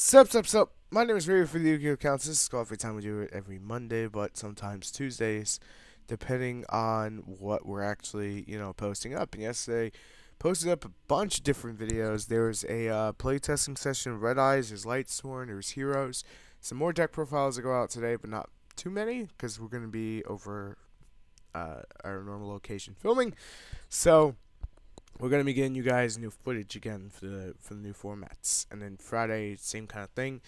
Sup. My name is Ray for the TheYugiohCouncil. This is called every time we do it every Monday, but sometimes Tuesdays, depending on what we're actually, posting up. And yesterday, posted up a bunch of different videos. There was a playtesting session of Red Eyes, there's Lightsworn, there's Heroes. Some more deck profiles to go out today, but not too many, because we're going to be over our normal location filming. So, we're gonna be getting you guys new footage again for the new formats, and then Friday same kind of thing,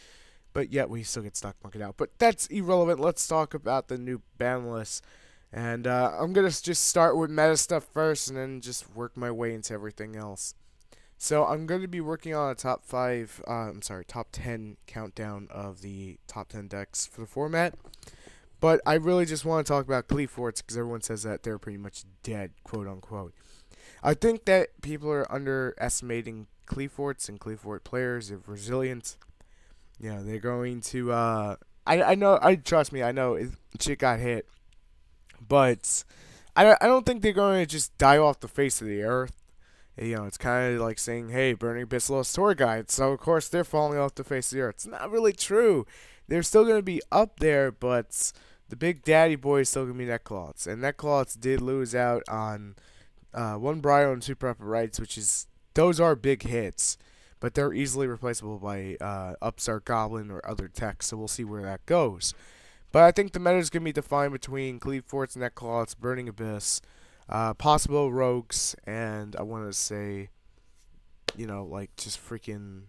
but yet we still get stock market out. But that's irrelevant. Let's talk about the new ban list, and I'm gonna just start with meta stuff first, and then just work my way into everything else. So I'm going to be working on a top 10 countdown of the top 10 decks for the format. But I really just want to talk about Cleaforts because everyone says that they're pretty much dead, quote unquote. I think that people are underestimating Cleaforts and Cleafort players of resilience. They're going to. I know. Trust me. I know shit got hit, but I don't think they're going to just die off the face of the earth. It's kind of like saying, "Hey, Burning Abyss lost tour guide, so of course they're falling off the face of the earth." It's not really true. They're still going to be up there, but the big daddy boy is still going to be Netcloths, and Netcloths did lose out on. One Brio and two Proper Rights, those are big hits, but they're easily replaceable by Upstart Goblin or other techs, so we'll see where that goes. But I think the meta is going to be defined between Cleaforts, Netcloths, Burning Abyss, possible Rogues, and I want to say, like just freaking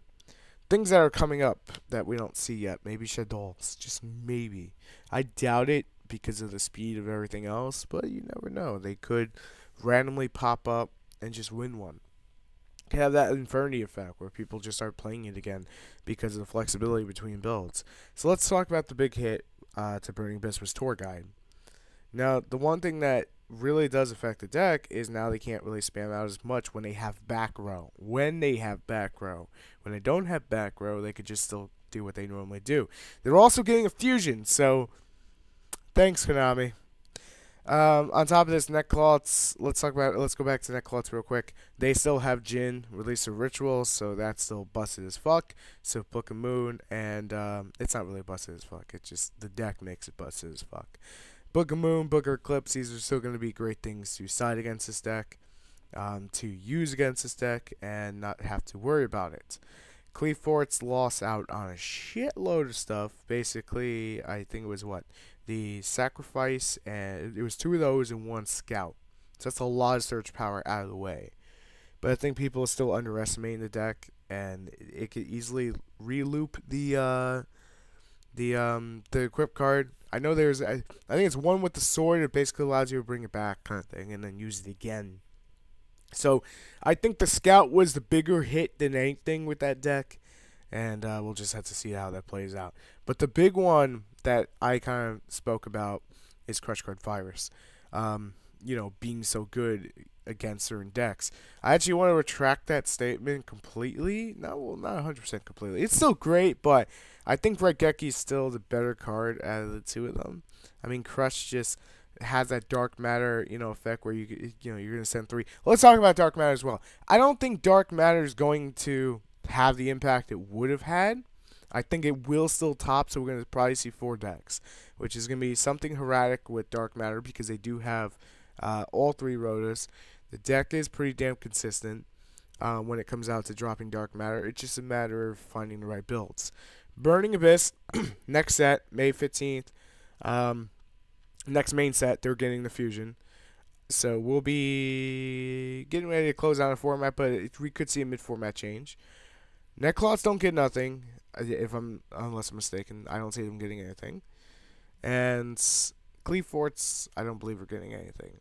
things that are coming up that we don't see yet. Maybe Shaddolls, just maybe. I doubt it because of the speed of everything else, but you never know. They could randomly pop up and just win one. Can have that Infinity effect where people just start playing it again because of the flexibility between builds. So let's talk about the big hit to Burning Abyss was Tour Guide. Now, the one thing that really does affect the deck is now they can't really spam out as much when they have back row. When they don't have back row, they could just still do what they normally do. They're also getting a fusion, so thanks, Konami. On top of this, Netcloths, let's go back to Netcloths real quick. They still have Jin, release of Rituals, so that's still busted as fuck. So Book of Moon, and it's not really busted as fuck, it's just the deck makes it busted as fuck. Book of Moon, Book of Eclipse, these are still going to be great things to side against this deck, to use against this deck, and not have to worry about it. Cleaforts lost out on a shitload of stuff. Basically, I think it was the Sacrifice, and it was 2 of those and 1 Scout. So that's a lot of search power out of the way. But I think people are still underestimating the deck, and it could easily reloop the equip card. I know I think it's one with the sword. It basically allows you to bring it back, kind of thing, and then use it again. So I think the Scout was the bigger hit than anything with that deck, and we'll just have to see how that plays out. But the big one that I kind of spoke about is Crush Card Virus. Being so good against certain decks. I actually want to retract that statement completely. No, well, not 100% completely. It's still great, but I think Raigeki is still the better card out of the 2 of them. I mean, Crush just has that dark matter, effect where you're gonna send 3. Let's talk about dark matter as well. I don't think dark matter is going to have the impact it would have had. I think it will still top, so we're gonna probably see 4 decks, which is gonna be something erratic with dark matter because they do have all 3 rotas. The deck is pretty damn consistent when it comes out to dropping dark matter. It's just a matter of finding the right builds. Burning Abyss, next set, May 15th. Next main set, they're getting the fusion. So we'll be getting ready to close out a format, but we could see a mid-format change. Netcloths don't get nothing, unless I'm mistaken. I don't see them getting anything. And Cleaforts, I don't believe are getting anything.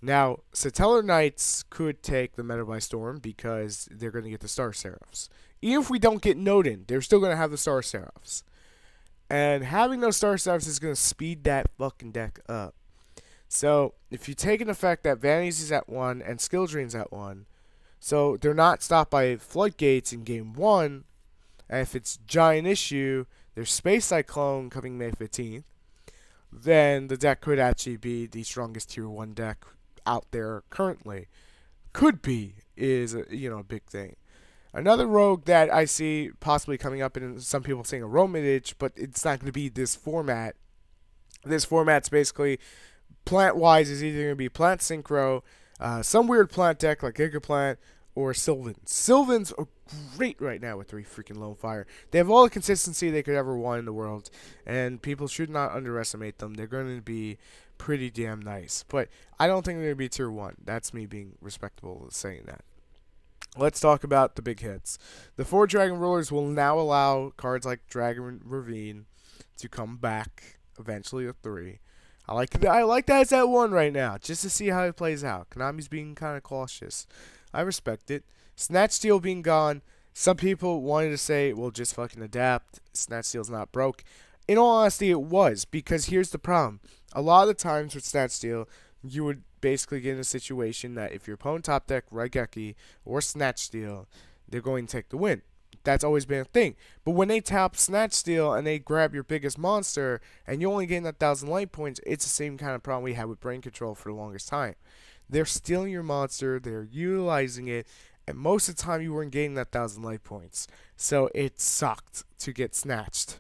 Now, Satellar Knights could take the meta by storm because they're going to get the Star Seraphs. Even if we don't get Nodin, they're still going to have the Star Seraphs. And having those Star Seraphs is going to speed that fucking deck up. So, if you take an effect that Vanities is at 1 and Skill Drain's at 1, so they're not stopped by Floodgates in game 1, and if it's Giant Issue, there's Space Cyclone coming May 15th, then the deck could actually be the strongest tier 1 deck out there currently. Could be, is a big thing. Another rogue that I see possibly coming up, and some people saying a Romanage, but it's not going to be this format. This format's basically plant-wise is either going to be plant synchro, some weird plant deck like Gigaplant, or Sylvans. Sylvans are great right now with 3 freaking Lone Fire. They have all the consistency they could ever want in the world, and people should not underestimate them. They're going to be pretty damn nice. But I don't think they're going to be tier 1. That's me being respectable saying that. Let's talk about the big hits. The 4 Dragon Rulers will now allow cards like Dragon Ravine to come back eventually to 3. I like that it's at 1 right now, just to see how it plays out. Konami's being kind of cautious. I respect it. Snatch Steel being gone, some people wanted to say, well, just fucking adapt. Snatch Steel's not broke. In all honesty, it was, because here's the problem. A lot of the times with Snatch Steel, you would basically get in a situation that if your opponent top deck Raigeki or Snatch Steel, they're going to take the win. That's always been a thing. But when they tap Snatch Steel and they grab your biggest monster and you're only getting 1,000 light points, it's the same kind of problem we had with Brain Control for the longest time. They're stealing your monster, they're utilizing it, and most of the time you weren't getting 1,000 life points. So it sucked to get snatched.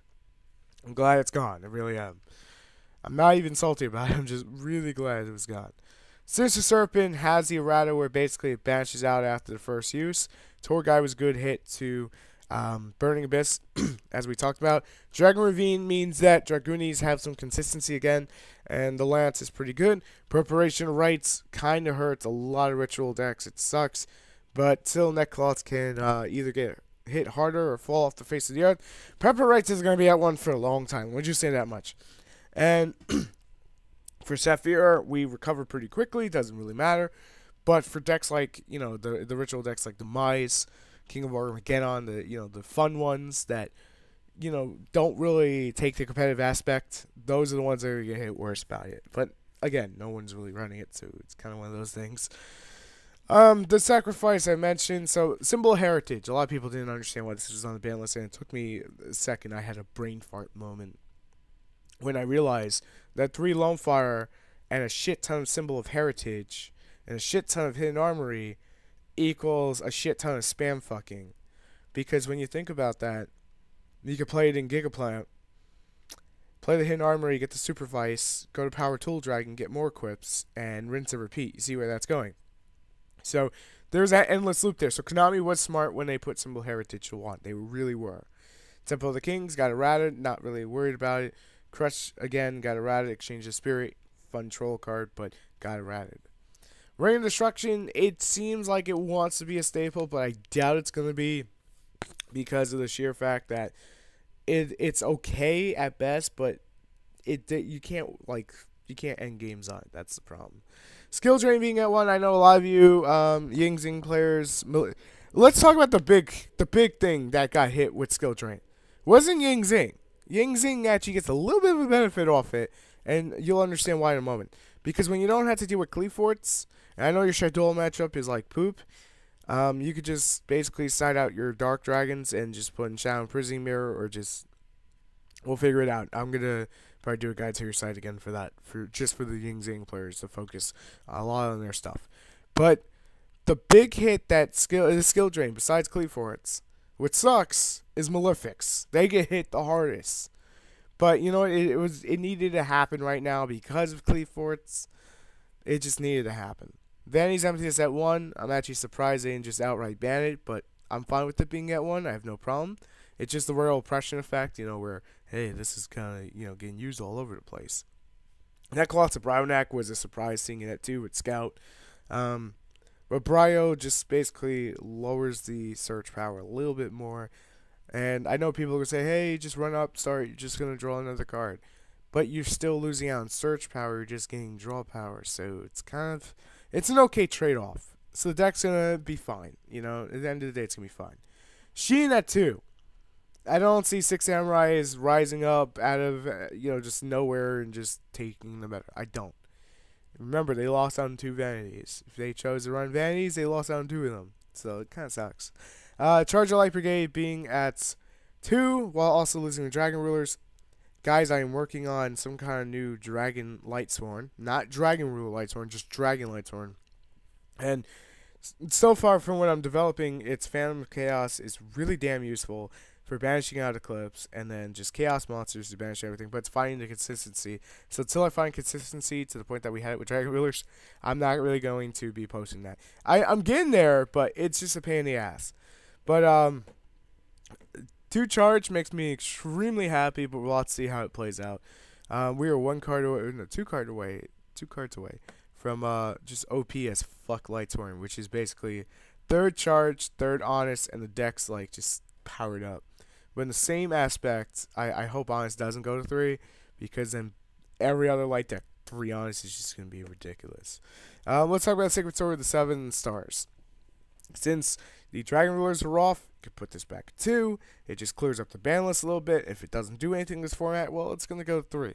I'm glad it's gone, I really am. I'm not even salty about it, I'm just really glad it was gone. Sinister Serpent has the errata where basically it banishes out after the first use. Torgai was a good hit to Burning Abyss, as we talked about. Dragon Ravine means that Dragoonis have some consistency again, and the Lance is pretty good. Preparation Rites kind of hurts a lot of ritual decks. It sucks, but still Neckcloths can either get hit harder or fall off the face of the earth. Prepper Rites is going to be at 1 for a long time. Would you say that much? And for Saphira, we recover pretty quickly. Doesn't really matter. But for decks like, the ritual decks like Demise, King of Armageddon, the fun ones that, don't really take the competitive aspect, those are the ones that are going to get worse about it. But again, no one's really running it, so it's kind of one of those things. The sacrifice I mentioned, so Symbol of Heritage. A lot of people didn't understand why this was on the ban list, and it took me a second. I had a brain fart moment when I realized that 3 Lone Fire and a shit ton of Symbol of Heritage and a shit ton of Hidden Armory equals a shit ton of spam fucking. Because when you think about that, you could play it in Gigaplant, play the Hidden Armory, get the Super Vice, go to Power Tool Dragon, get more equips, and rinse and repeat. You see where that's going. So there's that endless loop there. So Konami was smart when they put Symbol Heritage to 1. They really were. Temple of the Kings, got errata, not really worried about it. Crush, again, got errata, Exchange of Spirit, fun troll card, but got errata. Reign of Destruction, it seems like it wants to be a staple, but I doubt it's going to be because of the sheer fact that it's okay at best, but you can't end games on it. That's the problem. Skill Drain being at 1, I know a lot of you Ying Zing players. Let's talk about the big thing that got hit with Skill Drain. It wasn't Ying Zing. Ying Zing actually gets a little bit of a benefit off it, and you'll understand why in a moment. Because when you don't have to deal with Cleaforts, and I know your Shadow matchup is like poop, you could just basically side out your Dark Dragons and just put in Shadow Imprisoning Mirror, or we'll figure it out. I'm gonna probably do a guide to your side again for that, just for the Ying Zing players to focus a lot on their stuff. But the big hit that the skill drain besides Cleaforts, which sucks, is Malefics. They get hit the hardest. But you know it needed to happen right now because of Cleaforts. It just needed to happen. Vanity's Emptiness at 1. I'm actually surprised they didn't just outright ban it, but I'm fine with it being at 1. I have no problem. It's just the royal oppression effect, where, hey, this is kind of, getting used all over the place. Neckcloths of Bryonak was a surprise seeing it too with Scout. But Bryo just basically lowers the search power a little bit more. And I know people are going to say, hey, just run up, start, you're just going to draw another card. But you're still losing out on search power, you're just getting draw power. So it's an okay trade-off. So the deck's going to be fine. At the end of the day, it's going to be fine. Sheen at 2. I don't see Six Samurais rising up out of, just nowhere and just taking the better. I don't. Remember, they lost out on 2 vanities. If they chose to run vanities, they lost out on 2 of them. So it kind of sucks. Charger Light Brigade being at 2 while also losing the Dragon Rulers. Guys, I am working on some kind of new Dragon Lightsworn. Not Dragon Ruler Lightsworn, just Dragon Lightsworn. And So far from what I'm developing, its Phantom of Chaos is really damn useful for banishing out Eclipse, and then just Chaos monsters to banish everything, but it's finding the consistency. So until I find consistency to the point that we had it with Dragon Rulers, I'm not really going to be posting that. I'm getting there, but it's just a pain in the ass. But 2 charge makes me extremely happy, but we'll have to see how it plays out. We are 1 card away, no, 2 cards away from just OP as fuck Lightsworn, which is basically 3rd charge, 3rd honest, and the deck's like just powered up. But in the same aspect, I hope honest doesn't go to 3, because then every other light deck 3 honest is just gonna be ridiculous. Let's talk about Sacred Sword of the 7 stars. Since the Dragon Rulers are off, you can put this back at 2. It just clears up the ban list a little bit. If it doesn't do anything in this format, well, it's going to go to 3.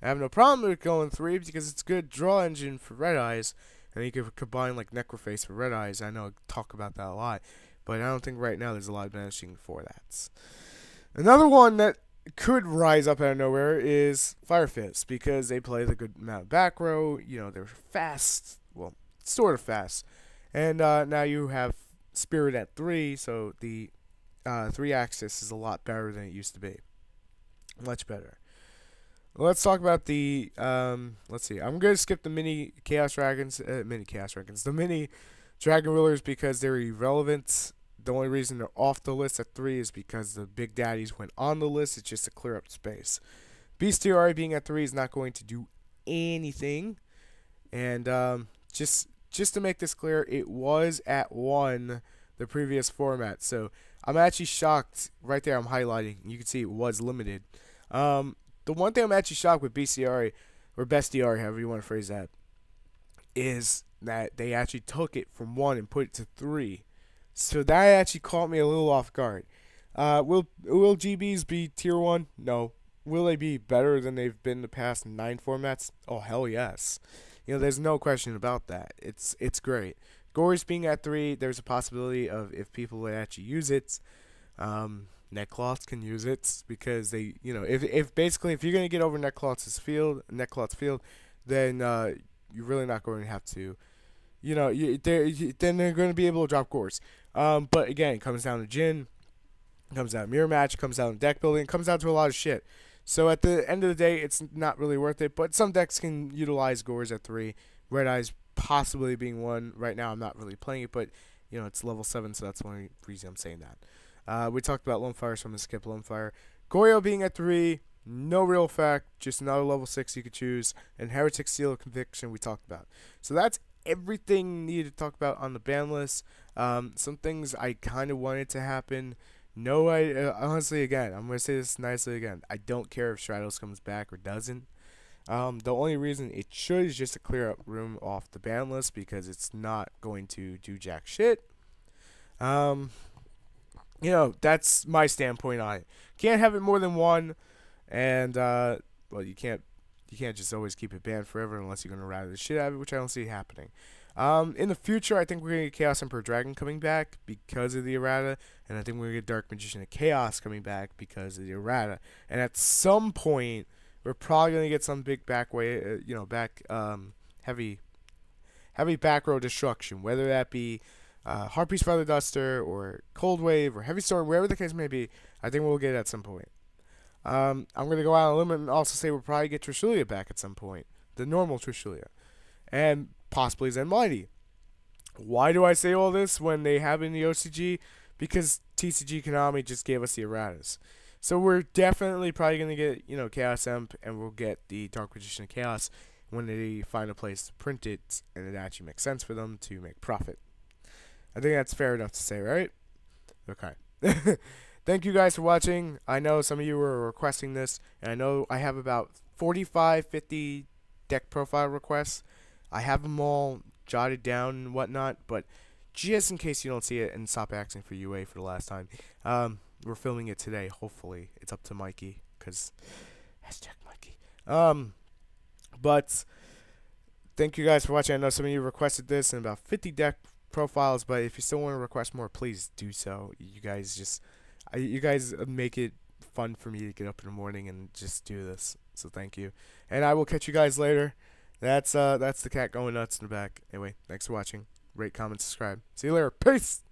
I have no problem with going 3 because it's a good draw engine for Red Eyes, and you can combine like Necroface for Red Eyes. I know I talk about that a lot, but I don't think right now there's a lot of banishing for that. Another one that could rise up out of nowhere is Fire Fist, because they play the good amount of back row. You know, they're fast, well, sort of fast. And now you have Spirit at 3, so the 3-axis is a lot better than it used to be. Much better. Let's talk about the, let's see. I'm going to skip the mini Chaos Dragons, the mini Dragon Rulers, because they're irrelevant. The only reason they're off the list at 3 is because the Big Daddies went on the list. It's just to clear up space. Bestiary being at 3 is not going to do anything. And just to make this clear, it was at 1 the previous format. So I'm actually shocked. Right there, I'm highlighting. You can see it was limited. The one thing I'm actually shocked with BCR, or Bestiary, however you want to phrase that, is that they actually took it from 1 and put it to 3. So that actually caught me a little off guard. Will GBs be tier 1? No. Will they be better than they've been the past 9 formats? Oh, hell yes. You know, there's no question about that. It's great. Gores being at 3, there's a possibility of, if people would actually use it, Netcloths can use it, because they, you know, if basically if you're gonna get over Netcloth's field, then you're really not going to have to, you know, then they're going to be able to drop Gores. But again, it comes down to Jhin, it comes down to mirror match, it comes down to deck building, it comes down to a lot of shit. So at the end of the day, it's not really worth it. But some decks can utilize Gores at 3. Red Eyes possibly being one. Right now, I'm not really playing it, but you know, it's level 7, so that's one reason I'm saying that. We talked about Lone Fire, so I'm gonna skip Lone Fire. Goyo being at 3, no real effect, just another level 6 you could choose. And Heretic Seal of Conviction we talked about. So that's everything needed to talk about on the ban list. Some things I kind of wanted to happen. No, honestly, again, I'm going to say this nicely again. I don't care if Stratos comes back or doesn't. The only reason it should is just to clear up room off the ban list, because it's not going to do jack shit. You know, that's my standpoint on it. Can't have it more than 1, and, well, you can't just always keep it banned forever unless you're going to rattle the shit out of it, which I don't see happening. In the future, I think we're going to get Chaos Emperor Dragon coming back because of the errata, and I think we're going to get Dark Magician of Chaos coming back because of the errata. And at some point, we're probably going to get some big heavy back row destruction, whether that be Harpy's Feather Duster or Cold Wave or Heavy Storm, wherever the case may be. I think we'll get it at some point. I'm going to go out on a limb and also say we'll probably get Trishulia back at some point, the normal Trishulia, and possibly Zen Mighty. Why do I say all this when they have it in the OCG? Because TCG Konami just gave us the erratas. So we're definitely probably going to get, you know, Chaos Emp, and we'll get the Dark Magician of Chaos when they find a place to print it, and it actually makes sense for them to make profit. I think that's fair enough to say, right? Okay. Thank you guys for watching. I know some of you were requesting this, and I know I have about 45, 50 deck profile requests. I have them all jotted down and whatnot, but just in case you don't see it and stop asking for UA for the last time, we're filming it today. Hopefully, it's up to Mikey, because #Mikey. But thank you guys for watching. I know some of you requested this and about 50 deck profiles, but if you still want to request more, please do so. You guys make it fun for me to get up in the morning and just do this. So thank you, and I will catch you guys later. That's the cat going nuts in the back. Anyway, thanks for watching. rate, comment, subscribe. See you later. Peace.